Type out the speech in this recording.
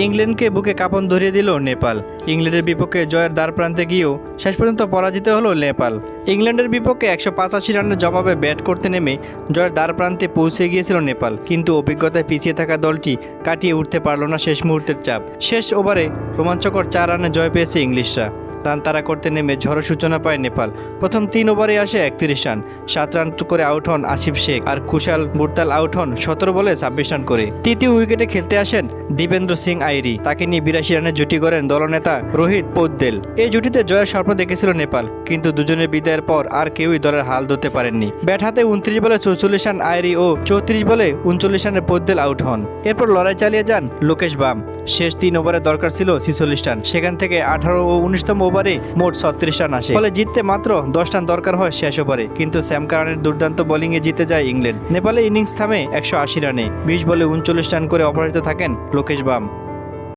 ইংল্যান্ডকে বুকে কাঁপন ধরিয়ে দিল নেপাল। ইংল্যান্ডের বিপক্ষে জয়ের দ্বার প্রান্তে গিয়েও শেষ পর্যন্ত পরাজিত হলো নেপাল। ইংল্যান্ডের বিপক্ষে 185 রানের জবাবে ব্যাট করতে নেমে জয়ের দ্বার প্রান্তে পৌঁছে গিয়েছিল নেপাল, কিন্তু অভিজ্ঞতায় পিছিয়ে থাকা দলটি কাটিয়ে উঠতে পারল না শেষ মুহূর্তের চাপ। শেষ ওভারে রোমাঞ্চকর 4 রানে জয় পেয়েছে ইংলিশরা। রান তাড়া করতে নেমে ঝড়ো সূচনা পায় নেপাল। প্রথম 3 ওভারে আসে 31 রান, 7 রান করে আউট হন আসিফ শেখ, আর কুশাল মুরতাল আউট হন 17 বলে 26 রান করে। তৃতীয় উইকেটে খেলতে আসেন দীপেন্দ্র সিং আইরি, তাকে নিয়ে 82 রানের জুটি করেন দলনেতা রোহিত পৌদ্দেল। এই জুটিতে জয়ের স্বপ্ন দেখেছিল নেপাল, কিন্তু দুজনের বিদায়ের পর আর কেউই দলের হাল ধরতে পারেননি। ব্যাট হাতে 29 বলে 44 রান আইরি ও 34 বলে 39 রানে পৌদ্দেল আউট হন। এরপর লড়াই চালিয়ে যান লোকেশ বাম। শেষ 3 ওভারে দরকার ছিল 46 রান, সেখান থেকে 18 ও 19তম ওভারে মোট 36 রান আসে। ফলে জিততে মাত্র 10 রান দরকার হয় শেষ ওভারে, কিন্তু স্যাম কারানের দুর্দান্ত বোলিংয়ে জিতে যায় ইংল্যান্ড। নেপালের ইনিংস থামে 180 রানে। 20 বলে 39 রান করে অপরাজিত থাকেন লোকেশ বাম।